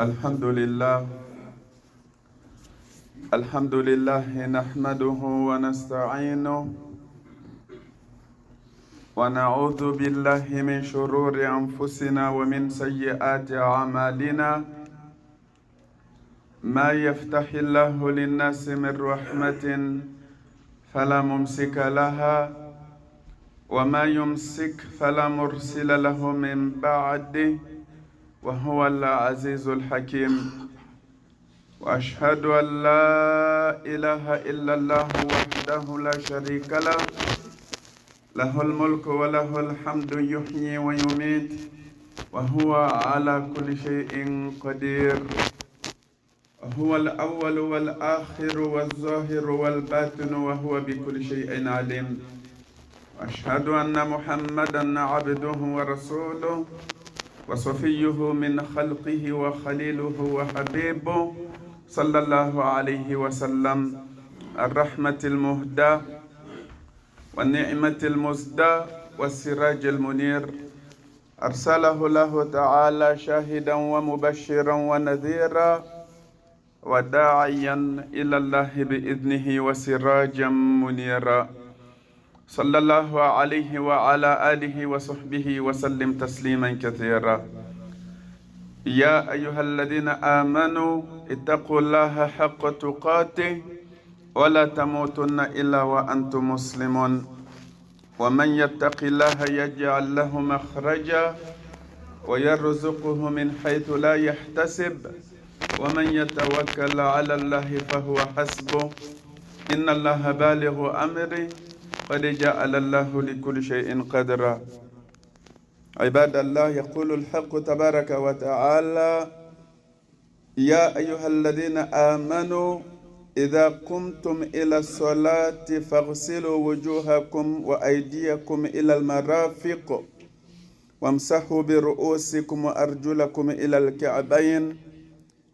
الحمد لله نحمده ونستعينه ونعوذ بالله من شرور أنفسنا ومن سيئات أعمالنا. ما يفتح الله للناس من رحمة فلا ممسك لها وما يمسك فلا مرسل له من بعده وهو العزيز الحكيم. وأشهد أن لا إله إلا الله وحده لا شريك له، له الملك وله الحمد يحيي ويميت وهو على كل شيء قدير. هو الأول والآخر والظاهر والباطن وهو بكل شيء عليم. أشهد أن محمدًا عبده ورسوله وصفيه من خلقه وخليله وحبيبه صلى الله عليه وسلم، الرحمة المهدى والنعمة المزدى والسراج المنير. أرسله الله تعالى شاهدا ومبشرا ونذيرا وداعيا إلى الله بإذنه وسراجا منيرا. صلى الله عليه وعلى آله وصحبه وسلم تسليما كثيرا. يا أيها الذين آمنوا اتقوا الله حق تقاته ولا تموتن إلا وأنتم مسلمون. ومن يتق الله يجعل له مخرجا ويرزقه من حيث لا يحتسب ومن يتوكل على الله فهو حسبه إن الله بالغ أمره قد جعل الله لكل شيء قدرا. عباد الله، يقول الحق تبارك وتعالى: يا أيها الذين آمنوا إذا قمتم إلى الصلاة فاغسلوا وجوهكم وأيديكم إلى المرافق وامسحوا برؤوسكم وأرجلكم إلى الكعبين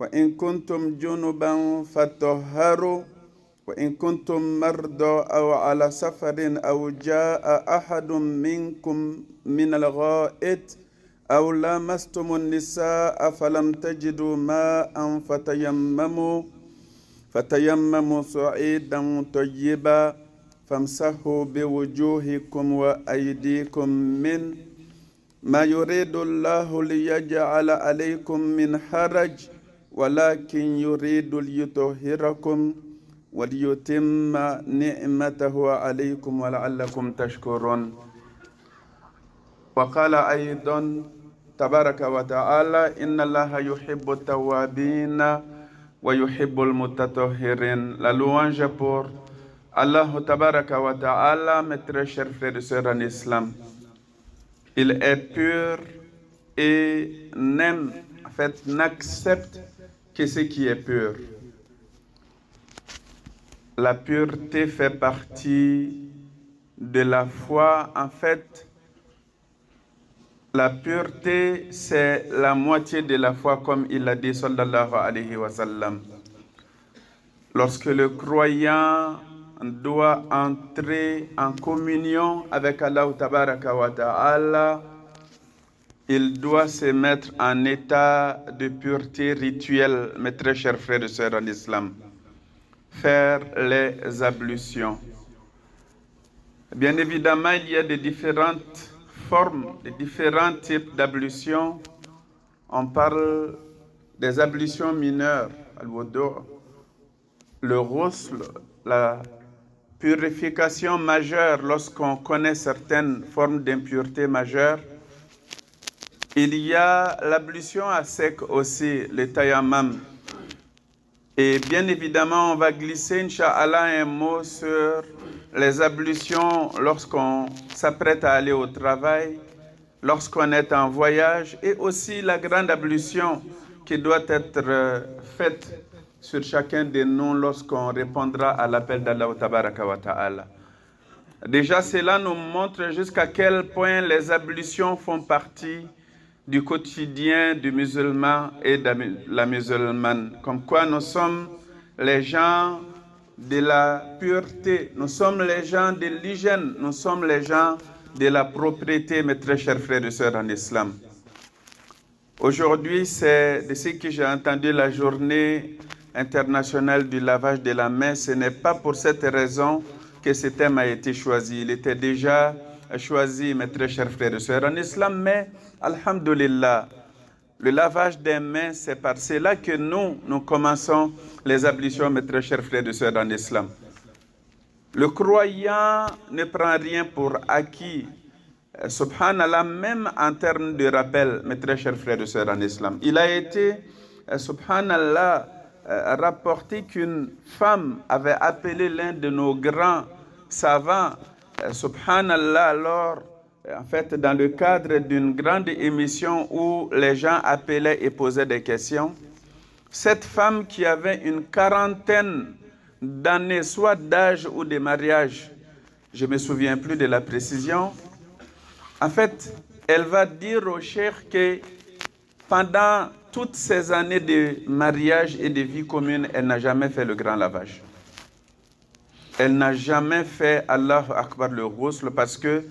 وإن كنتم جنبا فطهروا وإن كنتم مرضى أو على سفر أو جاء أحد منكم من الغائط أو لامستم النساء فلم تجدوا ماء فتيمموا صعيدا طيبا فامسحوا بوجوهكم وأيديكم منه ما يريد الله ليجعل عليكم من حرج ولكن يريد ليطهركم وليتم نعمته عليكم ولعلكم تشكرون. وقال أيضا تبارك وتعالى: إن الله يحب التوابين ويحب المتطهرين. La louange pour Allah tabaraka wa ta'ala. Mes très chers frères et sœurs en islam, il est pur et n'aime, en fait, n'accepte que ce qui est pur. La pureté fait partie de la foi. En fait, la pureté, c'est la moitié de la foi, comme il a dit, sallallahu alayhi wa sallam. Lorsque le croyant doit entrer en communion avec Allah tabaraka wa ta'ala, il doit se mettre en état de pureté rituelle, mes très chers frères et sœurs en islam. Faire les ablutions. Bien évidemment, il y a des différentes formes, des différents types d'ablutions. On parle des ablutions mineures, al-wudu', le ghusl, la purification majeure lorsqu'on connaît certaines formes d'impureté majeure. Il y a l'ablution à sec aussi, le tayammum. Et bien évidemment, on va glisser, Inch'Allah, un mot sur les ablutions lorsqu'on s'apprête à aller au travail, lorsqu'on est en voyage, et aussi la grande ablution qui doit être faite sur chacun de nous lorsqu'on répondra à l'appel d'Allah tabaraka wa ta'ala. Déjà, cela nous montre jusqu'à quel point les ablutions font partie du quotidien du musulman et de la musulmane. Comme quoi nous sommes les gens de la pureté, nous sommes les gens de l'hygiène, nous sommes les gens de la propriété, mes très chers frères et sœurs en islam. Aujourd'hui, c'est de ce que j'ai entendu la journée internationale du lavage de la main. Ce n'est pas pour cette raison que ce thème a été choisi. Il était déjà choisi, mes très chers frères et sœurs, en islam, mais alhamdulillah, le lavage des mains, c'est par cela que nous commençons les ablutions, mes très chers frères et sœurs, en islam. Le croyant ne prend rien pour acquis. Subhanallah, même en termes de rappel, mes très chers frères et sœurs en islam, il a été, subhanallah, rapporté qu'une femme avait appelé l'un de nos grands savants, subhanallah, alors, en fait, dans le cadre d'une grande émission où les gens appelaient et posaient des questions, cette femme qui avait une quarantaine d'années, soit d'âge ou de mariage, je ne me souviens plus de la précision, en fait, elle va dire au cheikh que pendant toutes ces années de mariage et de vie commune, elle n'a jamais fait le grand lavage. Elle n'a jamais fait Allahu Akbar le ghusl parce que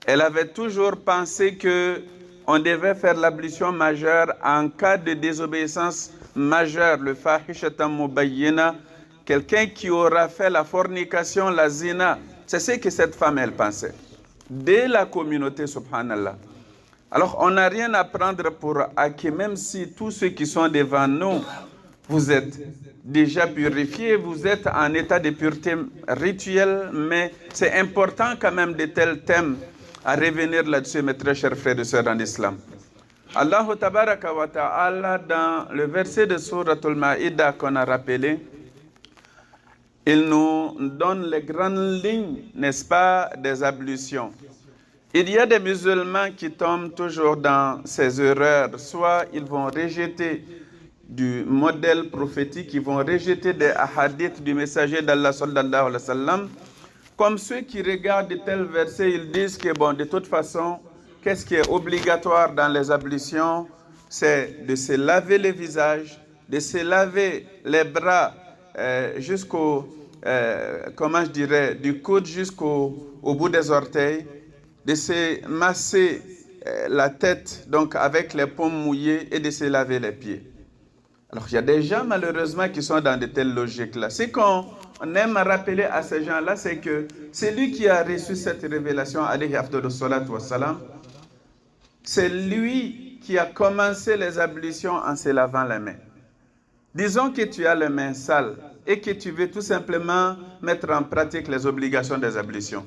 elle avait toujours pensé que on devait faire l'ablution majeure en cas de désobéissance majeure, le fahishatan mubayyina, quelqu'un qui aura fait la fornication, la zina. C'est ce que cette femme, elle pensait. De la communauté, subhanallah. Alors, on n'a rien à prendre pour acquis, même si tous ceux qui sont devant nous, vous êtes déjà purifiés, vous êtes en état de pureté rituelle, mais c'est important quand même de tels thèmes à revenir là-dessus, mes très chers frères et sœurs en islam. Allah tabaraka wa ta'ala, dans le verset de Surat al-Ma'ida qu'on a rappelé, il nous donne les grandes lignes, n'est-ce pas, des ablutions. Il y a des musulmans qui tombent toujours dans ces erreurs. Soit ils vont rejeter du modèle prophétique, ils vont rejeter des hadiths du messager d'Allah sallallahu alayhi wa sallam. Comme ceux qui regardent de tels versets, ils disent que bon, de toute façon, qu'est-ce qui est obligatoire dans les ablutions? C'est de se laver le visage, de se laver les bras jusqu'au, comment je dirais, du coude jusqu'au bout des orteils, de se masser la tête, donc avec les paumes mouillées, et de se laver les pieds. Alors, il y a des gens, malheureusement, qui sont dans de telles logiques-là. Ce qu'on aime rappeler à ces gens-là, c'est que c'est lui qui a reçu cette révélation, alayhi afdalu salatu wassalam. C'est lui qui a commencé les ablutions en se lavant les mains. Disons que tu as les mains sales et que tu veux tout simplement mettre en pratique les obligations des ablutions.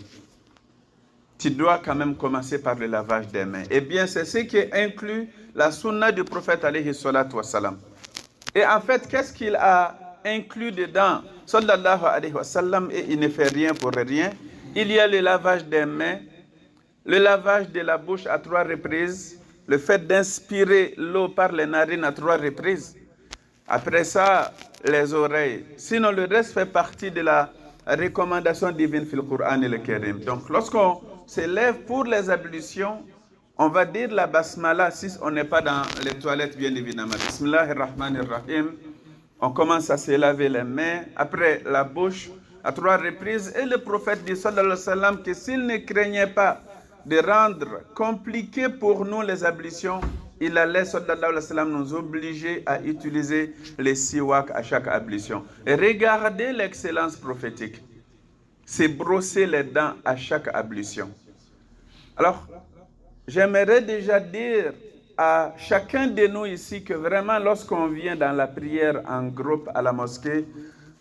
Tu dois quand même commencer par le lavage des mains. Eh bien, c'est ce qui inclut la sunna du prophète alayhi salatu wassalam. Et en fait, qu'est-ce qu'il a inclus dedans, sallallahu alayhi wa sallam, et il ne fait rien pour rien. Il y a le lavage des mains, le lavage de la bouche à 3 reprises, le fait d'inspirer l'eau par les narines à 3 reprises. Après ça, les oreilles. Sinon, le reste fait partie de la recommandation divine fil Qur'an et le Karim. Donc, lorsqu'on se lève pour les ablutions, on va dire la basmala si on n'est pas dans les toilettes, bien évidemment. Bismillahirrahmanirrahim. On commence à se laver les mains, après la bouche, à 3 reprises. Et le prophète dit, sallallahu alayhi wa sallam, que s'il ne craignait pas de rendre compliqué pour nous les ablutions, il allait, sallallahu alayhi wa sallam, nous obliger à utiliser les siwak à chaque ablution. Et regardez l'excellence prophétique. C'est brosser les dents à chaque ablution. Alors, j'aimerais déjà dire à chacun de nous ici que vraiment lorsqu'on vient dans la prière en groupe à la mosquée,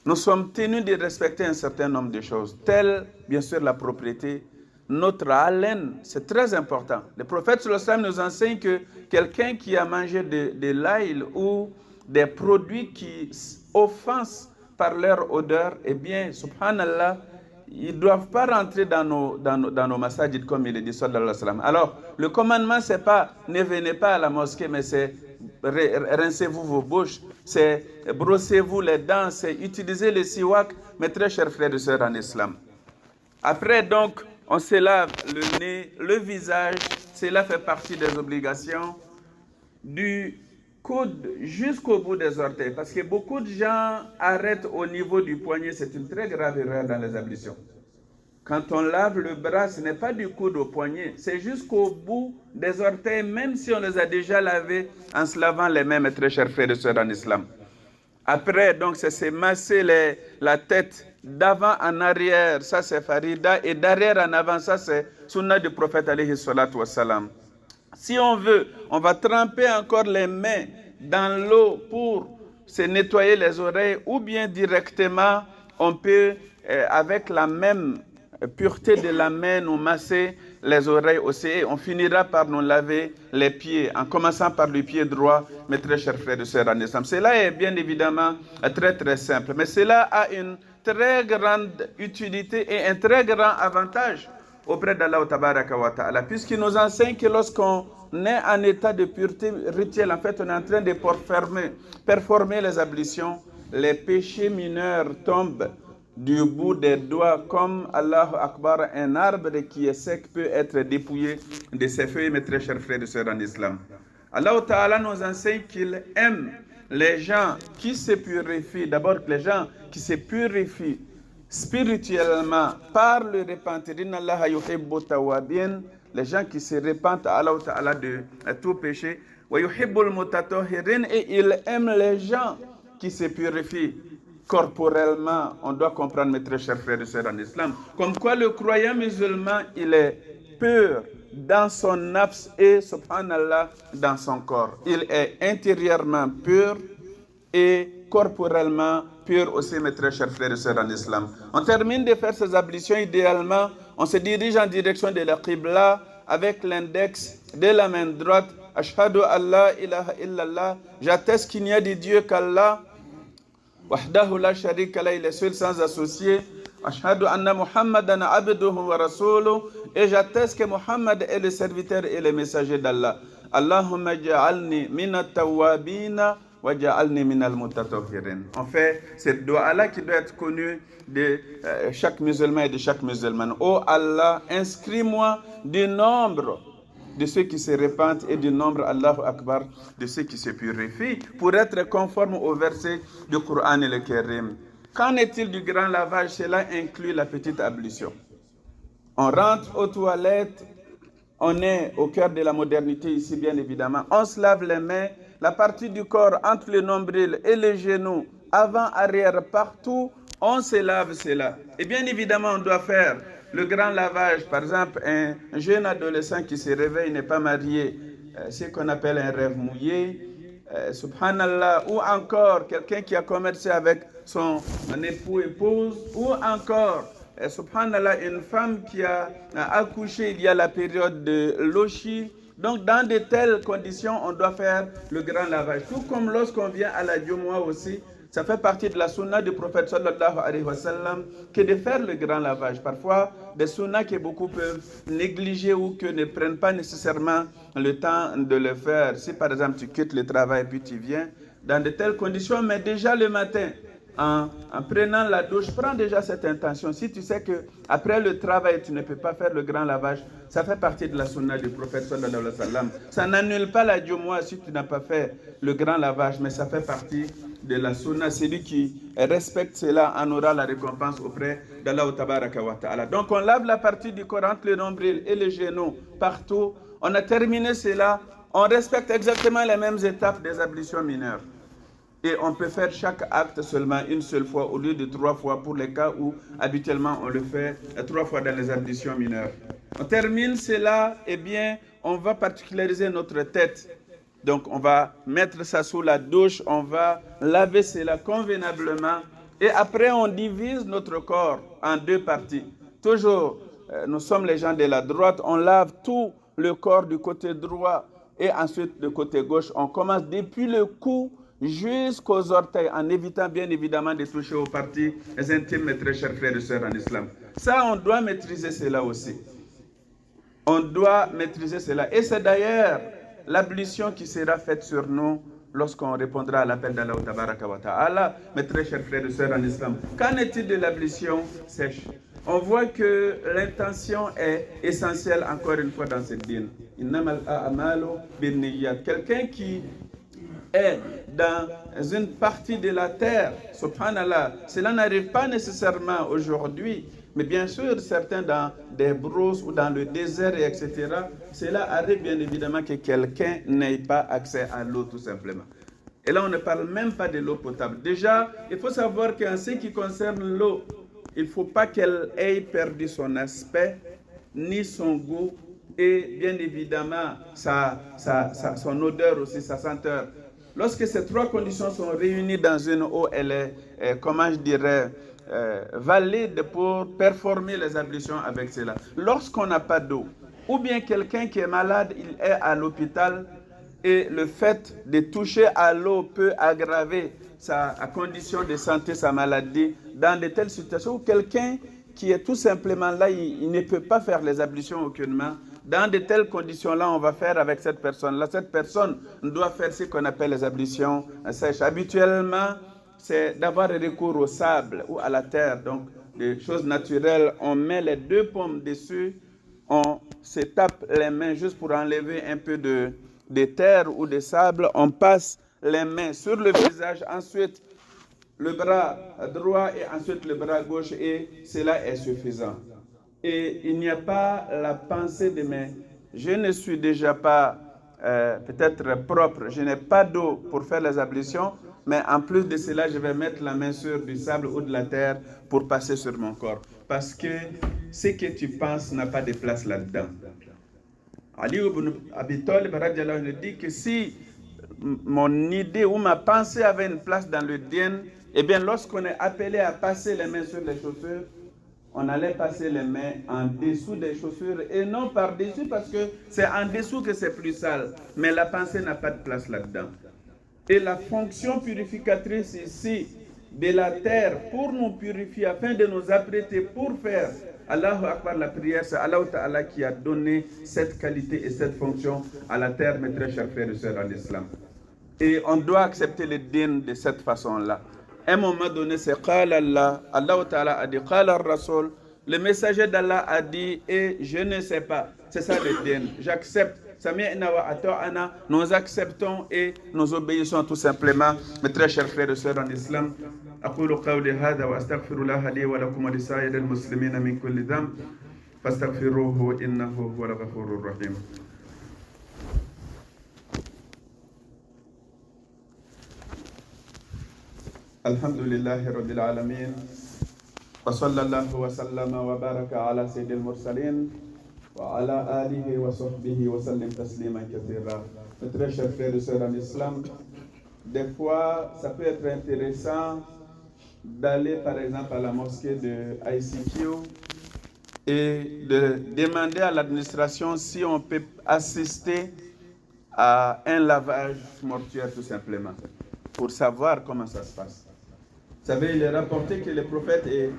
nous sommes tenus de respecter un certain nombre de choses, telles bien sûr la propriété, notre haleine, c'est très important. Le prophète sallallahu alayhi wa sallam nous enseigne que quelqu'un qui a mangé de l'ail ou des produits qui offensent par leur odeur, eh bien, subhanallah, ils ne doivent pas rentrer dans nos masajid comme il est dit sallallahu alayhi wa sallam. Alors, le commandement, c'est pas ne venez pas à la mosquée, mais c'est rincez-vous vos bouches, c'est brossez-vous les dents, c'est utiliser le siwak, mes très chers frères et sœurs en islam. Après, donc, on se lave le nez, le visage, cela fait partie des obligations du coude jusqu'au bout des orteils. Parce que beaucoup de gens arrêtent au niveau du poignet, c'est une très grave erreur dans les ablutions. Quand on lave le bras, ce n'est pas du coude au poignet, c'est jusqu'au bout des orteils, même si on les a déjà lavés en se lavant les mains, mes très chers frères et sœurs en islam. Après, donc, c'est se masser la tête d'avant en arrière, ça c'est farida, et d'arrière en avant, ça c'est sunna du prophète alayhi salatu wassalam. Si on veut, on va tremper encore les mains dans l'eau pour se nettoyer les oreilles, ou bien directement, on peut, avec la même pureté de la main, nous masser les oreilles aussi, et on finira par nous laver les pieds, en commençant par le pied droit, mes très chers frères et sœurs en islam. Cela est bien évidemment très très simple, mais cela a une très grande utilité et un très grand avantage auprès d'Allah Tabaraka wa Ta'ala, puisqu'il nous enseigne que lorsqu'on est en état de pureté rituelle, en fait on est en train de performer les ablutions, les péchés mineurs tombent du bout des doigts, comme Allahu Akbar, un arbre qui est sec peut être dépouillé de ses feuilles, mes très chers frères et sœurs en islam. Allah Ta'ala nous enseigne qu'il aime les gens qui se purifient, d'abord les gens qui se purifient spirituellement par le repentir, les gens qui se repentent à Allah Ta'ala de tout péché, et il aime les gens qui se purifient corporellement. On doit comprendre, mes très chers frères et sœurs en islam, comme quoi le croyant musulman, il est pur dans son nafs et, subhanallah, dans son corps. Il est intérieurement pur et corporellement pur aussi, mes très chers frères et sœurs en islam. On termine de faire ces ablutions, idéalement, on se dirige en direction de la Qibla avec l'index de la main droite. Ashhadu an la ilaha illallah, j'atteste qu'il n'y a de Dieu qu'Allah, wahdahu la sharika la, il est seul sans associé. Ashhadu anna Muhammadan abduhu wa rasuluhu, et j'atteste que Muhammad est le serviteur et le messager d'Allah. Allahumma ja'alni minat tawwabina wa ja'alni minal mutatahhirin. En fait, cette doua-là qui doit être connue de chaque musulman et de chaque musulmane. Oh Allah, inscris-moi du nombre de ceux qui se repentent et du nombre, Allahu Akbar, de ceux qui se purifient, pour être conforme au verset du Coran et le Kérim. Qu'en est-il du grand lavage? Cela inclut la petite ablution. On rentre aux toilettes, on est au cœur de la modernité ici, bien évidemment. On se lave les mains, la partie du corps entre le nombril et les genoux, avant, arrière, partout, on se lave cela. Et bien évidemment, on doit faire le grand lavage. Par exemple, un jeune adolescent qui se réveille, n'est pas marié, ce qu'on appelle un rêve mouillé, subhanallah, ou encore quelqu'un qui a commercé avec son épouse, ou encore, subhanallah, une femme qui a accouché, il y a la période de l'oshi. Donc, dans de telles conditions, on doit faire le grand lavage. Tout comme lorsqu'on vient à la Jumu'ah aussi, ça fait partie de la sunna du prophète sallallahu alayhi wa sallam que de faire le grand lavage. Parfois, des sunnas que beaucoup peuvent négliger ou que ne prennent pas nécessairement le temps de le faire. Si par exemple tu quittes le travail puis tu viens dans de telles conditions, mais déjà le matin, en prenant la douche, prends déjà cette intention. Si tu sais que après le travail, tu ne peux pas faire le grand lavage, ça fait partie de la sunna du prophète sallallahu alayhi wa sallam. Ça n'annule pas la Jumu'ah si tu n'as pas fait le grand lavage, mais ça fait partie de la sunna. Celui qui respecte cela en aura la récompense auprès d'Allah Tabaraka wa Ta'ala. Donc on lave la partie du corps entre le nombril et les genoux, partout. On a terminé cela. On respecte exactement les mêmes étapes des ablutions mineures. Et on peut faire chaque acte seulement une seule fois au lieu de 3 fois pour les cas où habituellement on le fait 3 fois dans les ablutions mineures. On termine cela, et bien on va particulariser notre tête. Donc on va mettre ça sous la douche, on va laver cela convenablement, et après on divise notre corps en 2 parties. Toujours, nous sommes les gens de la droite, on lave tout le corps du côté droit et ensuite du côté gauche. On commence depuis le cou jusqu'aux orteils, en évitant bien évidemment de toucher aux parties intimes, mes très chers frères et sœurs en islam. Ça, on doit maîtriser cela aussi. On doit maîtriser cela. Et c'est d'ailleurs l'ablution qui sera faite sur nous lorsqu'on répondra à l'appel d'Allah Tabaraka wa Ta'ala, mes très chers frères et sœurs en islam. Qu'en est-il de l'ablution sèche? On voit que l'intention est essentielle encore une fois dans cette dîne. Innamal a'malu binniyat. Quelqu'un qui est dans une partie de la terre, subhanallah, cela n'arrive pas nécessairement aujourd'hui, Mais bien sûr, certains dans des brousses ou dans le désert, etc., cela arrive bien évidemment que quelqu'un n'ait pas accès à l'eau tout simplement. Et là, on ne parle même pas de l'eau potable. Déjà, il faut savoir qu'en ce qui concerne l'eau, il ne faut pas qu'elle ait perdu son aspect, ni son goût, et bien évidemment son odeur aussi, sa senteur. Lorsque ces trois conditions sont réunies dans une eau, elle est comment je dirais, valide pour performer les ablutions avec cela. Lorsqu'on n'a pas d'eau, ou bien quelqu'un qui est malade, il est à l'hôpital, et le fait de toucher à l'eau peut aggraver sa condition de santé, sa maladie, dans de telles situations où quelqu'un qui est tout simplement là, il ne peut pas faire les ablutions aucunement. Dans de telles conditions-là, on va faire avec cette personne-là. Cette personne doit faire ce qu'on appelle les ablutions sèches. Habituellement, c'est d'avoir recours au sable ou à la terre. Donc, des choses naturelles, on met les deux paumes dessus, on se tape les mains juste pour enlever un peu de terre ou de sable. On passe les mains sur le visage, ensuite le bras droit et ensuite le bras gauche, et cela est suffisant. Et il n'y a pas la pensée de mais je ne suis déjà pas peut-être propre, je n'ai pas d'eau pour faire les ablutions, mais en plus de cela, je vais mettre la main sur du sable ou de la terre pour passer sur mon corps. Parce que ce que tu penses n'a pas de place là-dedans. Ali ibn Abi Talib dit que si mon idée ou ma pensée avait une place dans le dîn, eh bien lorsqu'on est appelé à passer les mains sur les chaussures, on allait passer les mains en dessous des chaussures et non par-dessus, parce que c'est en dessous que c'est plus sale. Mais la pensée n'a pas de place là-dedans. Et la fonction purificatrice ici de la terre pour nous purifier, afin de nous apprêter pour faire Allahu Akbar, la prière, c'est Allah Ta'ala qui a donné cette qualité et cette fonction à la terre, mes très chers frères et sœurs en islam. Et on doit accepter le din de cette façon-là. À un moment donné, c'est Qala Allah, Allah Ta'ala a dit Qala Rasul, le messager d'Allah a dit, et je ne sais pas. C'est ça le din. J'accepte. Nous acceptons et nous obéissons tout simplement, mes très chers frères et sœurs en islam. أقول قولي هذا وأستغفر الله لي ولكم ولسائر المسلمين من كل ذنب فاستغفروه إنه هو الغفور الرحيم. الحمد لله رب العالمين وصلى الله وسلم وبارك على سيد المرسلين وعلى آله وصحبه وسلم تسليما كثيرا. Mes très chers frères et sœurs en islam, des fois ça peut être intéressant d'aller par exemple à la mosquée de ICQ et de demander à l'administration si on peut assister à un lavage mortuaire tout simplement, pour savoir comment ça se passe. Vous savez, il est rapporté que le prophète et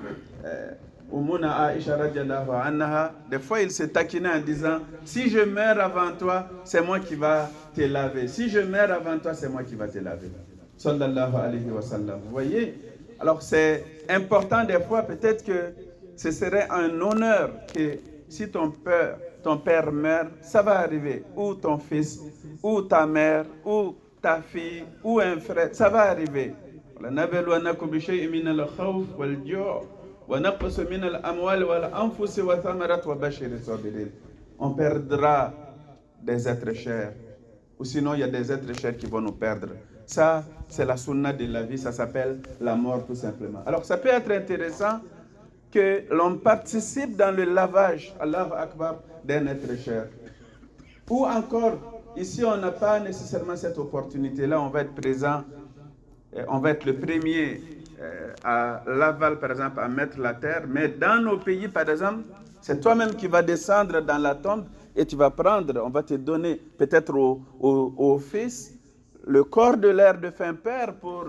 Umuna Aisha radiallahu anha, des fois il se taquinait en disant, si je meurs avant toi, c'est moi qui va te laver. Si je meurs avant toi, c'est moi qui va te laver. Sallallahu alayhi wa sallam. Vous voyez? Alors c'est important des fois, peut-être que ce serait un honneur que si ton père meurt, ça va arriver, ou ton fils, ou ta mère, ou ta fille, ou un frère, ça va arriver. On perdra des êtres chers, ou sinon il y a des êtres chers qui vont nous perdre. Ça, c'est la sunna de la vie, ça s'appelle la mort tout simplement. Alors ça peut être intéressant que l'on participe dans le lavage, Allahu Akbar, d'un être cher. Ou encore, ici on n'a pas nécessairement cette opportunité-là, on va être présent, on va être le premier à Laval par exemple, à mettre la terre, mais dans nos pays par exemple, c'est toi-même qui vas descendre dans la tombe et tu vas prendre, on va te donner peut-être au fils, le corps de l'air de fin père pour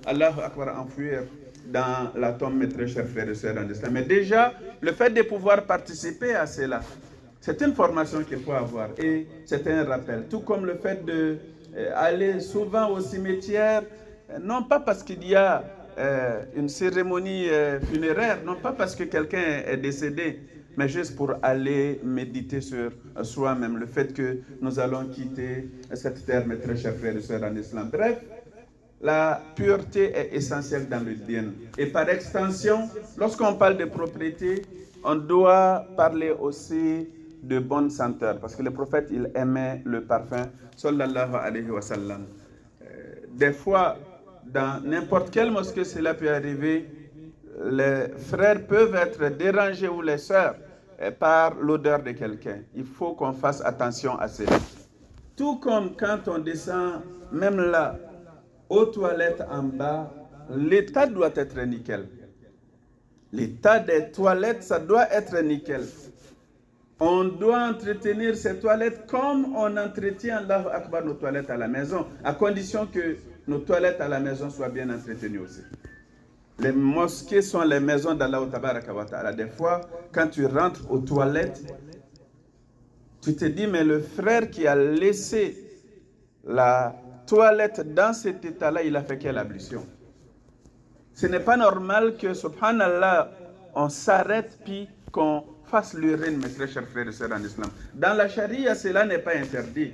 Allahu Akbar enfouir dans la tombe, mes très chers frères et sœurs en islam. Mais déjà, le fait de pouvoir participer à cela, c'est une formation qu'il faut avoir et c'est un rappel. Tout comme le fait d'aller souvent au cimetière, non pas parce qu'il y a une cérémonie funéraire, non pas parce que quelqu'un est décédé, mais juste pour aller méditer sur soi-même, le fait que nous allons quitter cette terre, mes très chers frères et sœurs en islam. Bref, la pureté est essentielle dans le din. Et par extension, lorsqu'on parle de propriété, on doit parler aussi de bonne senteur, parce que le prophète, il aimait le parfum, sallallahu alayhi wa sallam. Des fois, dans n'importe quelle mosquée, cela peut arriver, les frères peuvent être dérangés ou les sœurs par l'odeur de quelqu'un. Il faut qu'on fasse attention à cela. Tout comme quand on descend, même là, aux toilettes en bas, l'état doit être nickel. L'état des toilettes, ça doit être nickel. On doit entretenir ces toilettes comme on entretient, Allahu Akbar, nos toilettes à la maison, à condition que nos toilettes à la maison soient bien entretenues aussi. Les mosquées sont les maisons d'Allah Tabaraka wa Ta'ala. Des fois, quand tu rentres aux toilettes, tu te dis, mais le frère qui a laissé la toilette dans cet état-là, il a fait quelle ablution? Ce n'est pas normal que, subhanallah, on s'arrête puis qu'on fasse l'urine, mes très chers frères et sœurs en islam. Dans la charia, cela n'est pas interdit,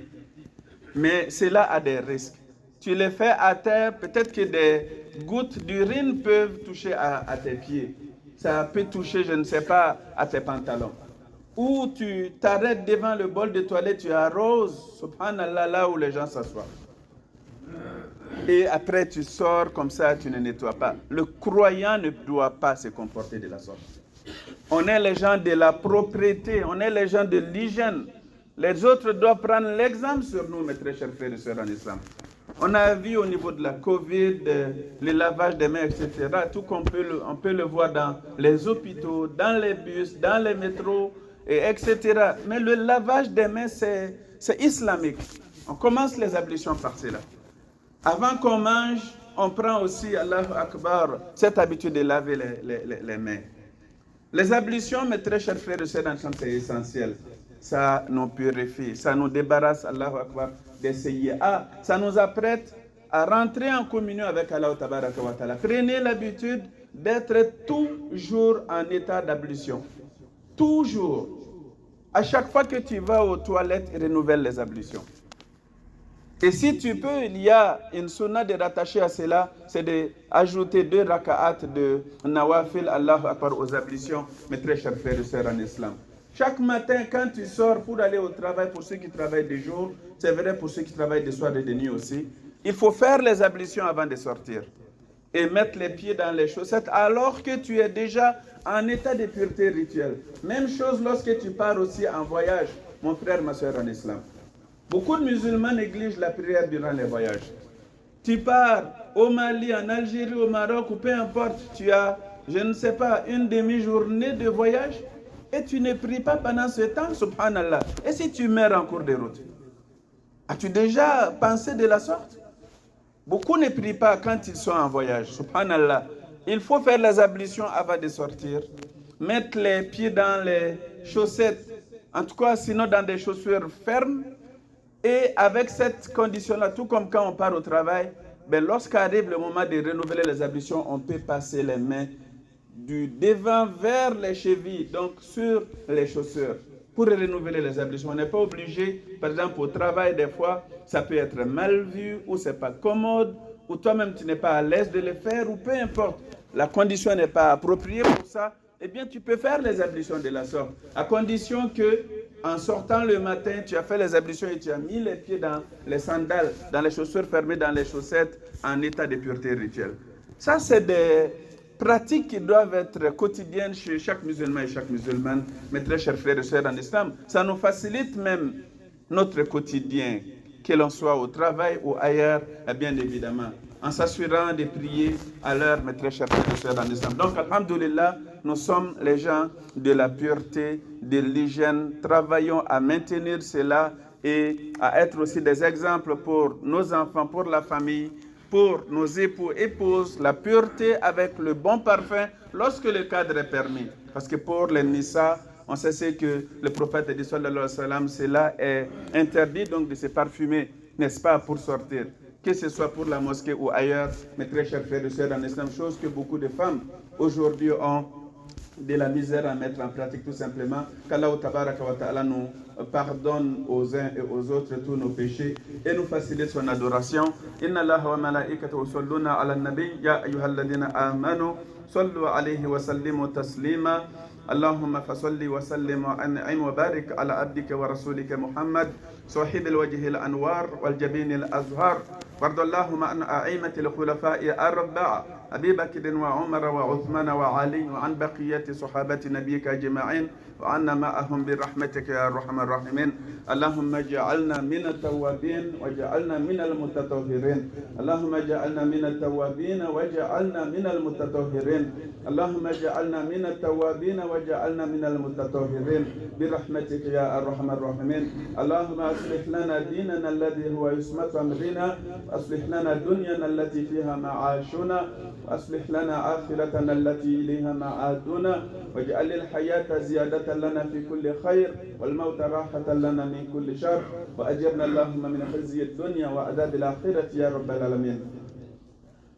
mais cela a des risques. Tu le fais à terre, peut-être que des gouttes d'urine peuvent toucher à tes pieds. Ça peut toucher, je ne sais pas, à tes pantalons. Ou tu t'arrêtes devant le bol de toilette, tu arroses, subhanallah, là où les gens s'assoient. Et après tu sors comme ça, tu ne nettoies pas. Le croyant ne doit pas se comporter de la sorte. On est les gens de la propriété, on est les gens de l'hygiène. Les autres doivent prendre l'exemple sur nous, mes très chers frères et sœurs en islam. On a vu au niveau de la Covid, le lavage des mains, etc. Tout qu'on peut on peut le voir dans les hôpitaux, dans les bus, dans les métros, etc. Mais le lavage des mains, c'est islamique. On commence les ablutions par cela. Avant qu'on mange, on prend aussi, Allahu Akbar, cette habitude de laver les mains. Les ablutions, mes très chers frères et sœurs en islam, c'est essentiel. Ça nous purifie, ça nous débarrasse, Allahu Akbar, des CIA. Ça nous apprête à rentrer en communion avec Allah Tabaraka wa Ta'ala. Prenez l'habitude d'être toujours en état d'ablution. Toujours. À chaque fois que tu vas aux toilettes, renouvelle les ablutions. Et si tu peux, il y a une sunna de rattacher à cela, c'est d'ajouter 2 raka'at de nawafil, Allahu Akbar, aux ablutions, mes très chers frères et sœurs en islam. Chaque matin, quand tu sors pour aller au travail, pour ceux qui travaillent de jour, c'est vrai pour ceux qui travaillent de soir et de nuit aussi, il faut faire les ablutions avant de sortir et mettre les pieds dans les chaussettes alors que tu es déjà en état de pureté rituelle. Même chose lorsque tu pars aussi en voyage, mon frère, ma soeur en islam. Beaucoup de musulmans négligent la prière durant les voyages. Tu pars au Mali, en Algérie, au Maroc, ou peu importe, tu as, je ne sais pas, une demi-journée de voyage et tu ne pries pas pendant ce temps, subhanallah. Et si tu meurs en cours de route? As-tu déjà pensé de la sorte? Beaucoup ne prient pas quand ils sont en voyage, subhanallah. Il faut faire les ablutions avant de sortir, mettre les pieds dans les chaussettes, en tout cas sinon dans des chaussures fermes. Et avec cette condition-là, tout comme quand on part au travail, lorsqu'arrive le moment de renouveler les ablutions, on peut passer les mains du devant vers les chevilles, donc sur les chaussures, pour renouveler les ablutions. On n'est pas obligé, par exemple au travail, des fois, ça peut être mal vu, ou c'est pas commode, ou toi-même tu n'es pas à l'aise de le faire, ou peu importe, la condition n'est pas appropriée pour ça, eh bien tu peux faire les ablutions de la sorte, à condition que, en sortant le matin, tu as fait les ablutions et tu as mis les pieds dans les sandales, dans les chaussures fermées, dans les chaussettes, en état de pureté rituelle. Ça, c'est des pratiques qui doivent être quotidiennes chez chaque musulman et chaque musulmane, mes très chers frères et sœurs en islam. Ça nous facilite même notre quotidien, que l'on soit au travail ou ailleurs, bien évidemment, en s'assurant de prier à l'heure, mes très chers frères et sœurs en islam. Donc, alhamdoulilah, nous sommes les gens de la pureté, de l'hygiène. Travaillons à maintenir cela et à être aussi des exemples pour nos enfants, pour la famille, pour nos époux, épouses, la pureté avec le bon parfum lorsque le cadre est permis. Parce que pour les nisa, on sait que le prophète dit sallallahu alayhi wa sallam, cela est interdit donc de se parfumer, n'est-ce pas, pour sortir. Que ce soit pour la mosquée ou ailleurs, mes très chers frères et sœurs en islam, chose que beaucoup de femmes aujourd'hui ont de la misère à mettre en pratique tout simplement. Qu'Allah Tabaraka wa Ta'ala nous pardonne aux uns et aux autres tous nos péchés et nous facilite son adoration. Inna Allah wa malaikatahu yusalluna ala nabi ya ayyuhalladhina amanu sallu alayhi wa sallimu taslima. اللهم فصل وسلم وانعم وبارك على عبدك ورسولك محمد صاحب الوجه الانوار والجبين الازهار. وارض اللهم عن ائمه الخلفاء الاربعه ابي بكر وعمر وعثمان وعلي وعن بقيه صحابه نبيك اجمعين وعنا معهم برحمتك يا ارحم الراحمين. اللهم اجعلنا من التوابين واجعلنا من المتطهرين. اللهم اجعلنا من التوابين واجعلنا من المتطهرين. اللهم اجعلنا من التوابين واجعلنا من المتطهرين برحمتك يا ارحم الراحمين. اللهم اصلح لنا ديننا الذي هو عصمة امرنا، واصلح لنا دنيانا التي فيها معاشنا، واصلح لنا اخرتنا التي اليها معادنا، واجعل الحياة زيادة لنا في كل خير والموت راحة لنا من كل شر، واجرنا اللهم من خزي الدنيا وعذاب الاخرة يا رب العالمين.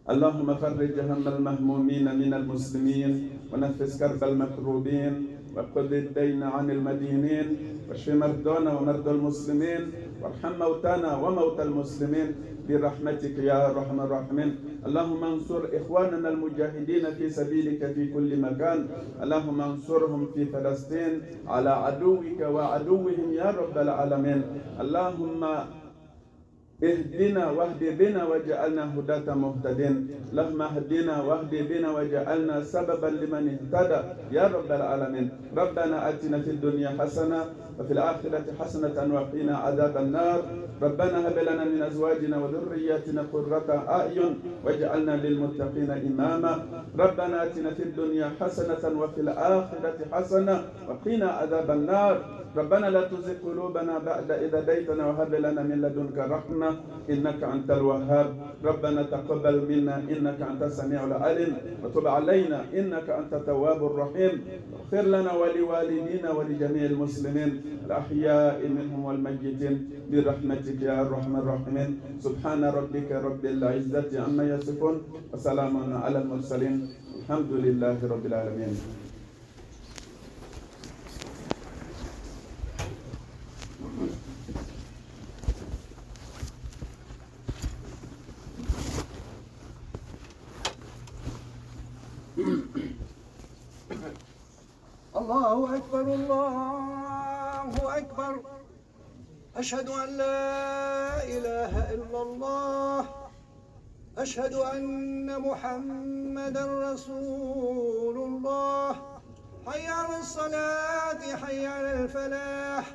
اللهم فرج هم المهمومين من المسلمين ونفس كرب المكروبين وقض الدين عن المدينين واشف مرضانا ومرضى المسلمين وارحم موتانا وموتى المسلمين برحمتك يا ارحم الراحمين. اللهم انصر اخواننا المجاهدين في سبيلك في كل مكان. اللهم انصرهم في فلسطين على عدوك وعدوهم يا رب العالمين. اللهم اهدنا واهد بنا واجعلنا هداة مهتدين. اللهم اهدنا واهد بنا واجعلنا سببا لمن اهتدى يا رب العالمين. ربنا آتنا في الدنيا حسنة وفي الآخرة حسنة وقنا عذاب النار. ربنا هب لنا من أزواجنا وذرياتنا قرة أعين واجعلنا للمتقين إماما. ربنا آتنا في الدنيا حسنة وفي الآخرة حسنة وقنا عذاب النار. ربنا لا تزغ قلوبنا بعد إذ هديتنا وهب لنا من لدنك رحمة إنك أنت الوهاب. ربنا تقبل منا إنك أنت السميع العليم وتب علينا إنك أنت التواب الرحيم. اغفر لنا ولوالدينا ولجميع المسلمين الأحياء منهم والميتين برحمتك يا أرحم الراحمين. سبحان ربك رب العزة عما يصفون وسلام على المرسلين الحمد لله رب العالمين. الله أكبر الله أكبر. أشهد أن لا إله إلا الله. أشهد أن محمدا رسول الله. حي على الصلاة حي على الفلاح.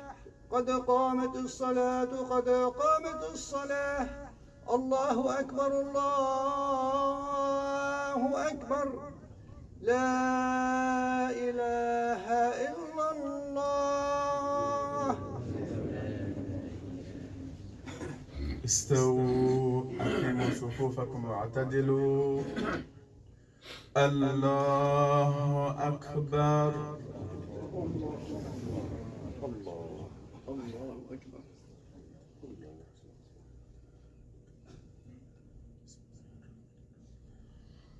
قد قامت الصلاة قد قامت الصلاة. الله أكبر الله أكبر. لا إله إلا الله. استووا أقيموا صفوفكم واعتدلوا. الله أكبر. الله أكبر.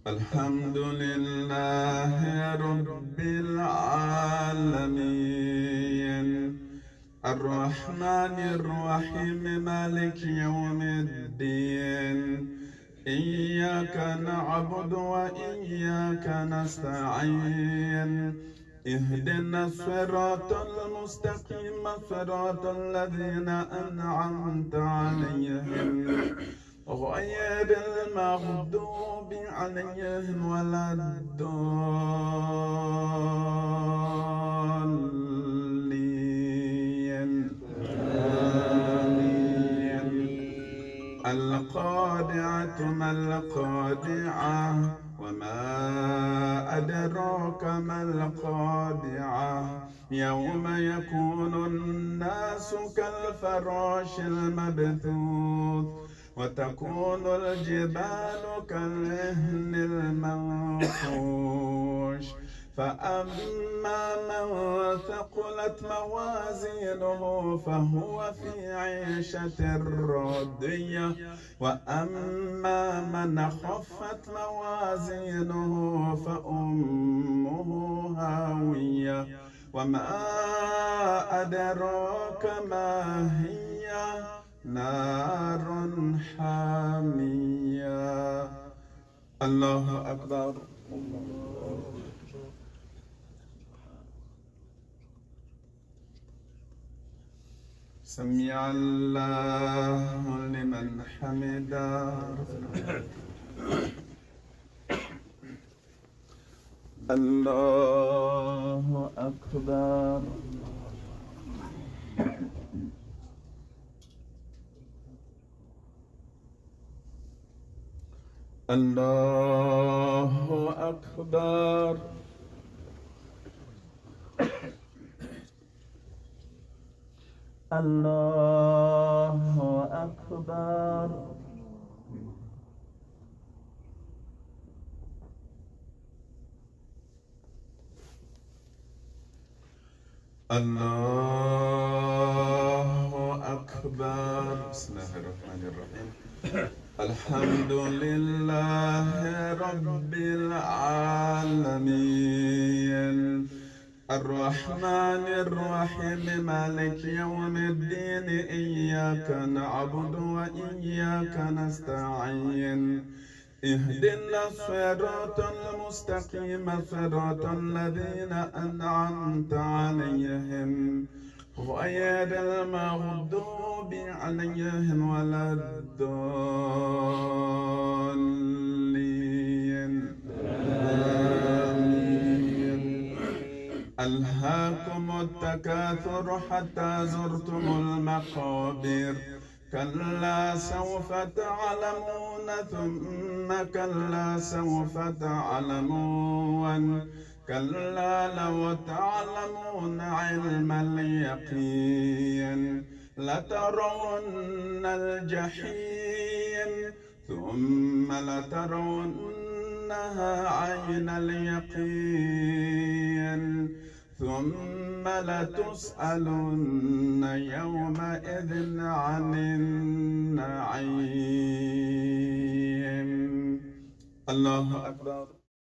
الحمد لله رب العالمين الرحمن الرحيم مالك يوم الدين. إياك نعبد وإياك نستعين. اهدنا الصراط المستقيم صراط الذين أنعمت عليهم غير المغضوب عليهم ولا الضالين. آمين. القارعة ما القارعة وما أدراك ما القارعة. يوم يكون الناس كالفراش المبثوث وتكون الجبال كالعهن المنفوش فأما من ثقلت موازينه فهو في عيشة راضية وأما من خفت موازينه فأمه هاوية وما أدراك ما هي نار حامية. الله أكبر. سمع الله لمن حمده. الله أكبر. الله أكبر. الله أكبر. الله أكبر. بسم الله الرحمن الرحيم. الحمد لله رب العالمين الرحمن الرحيم مالك يوم الدين إياك نعبد وإياك نستعين اهدنا الصراط المستقيم صراط الذين أنعمت عليهم غير المغضوب عليهم ولا الضالين. آمين. ألهاكم التكاثر حتى زرتم المقابر كلا سوف تعلمون ثم كلا سوف تعلمون كلا لو تعلمون علم اليقين لترون الجحيم ثم لترونها عين اليقين ثم لتسألن يومئذ عن النعيم. الله أكبر.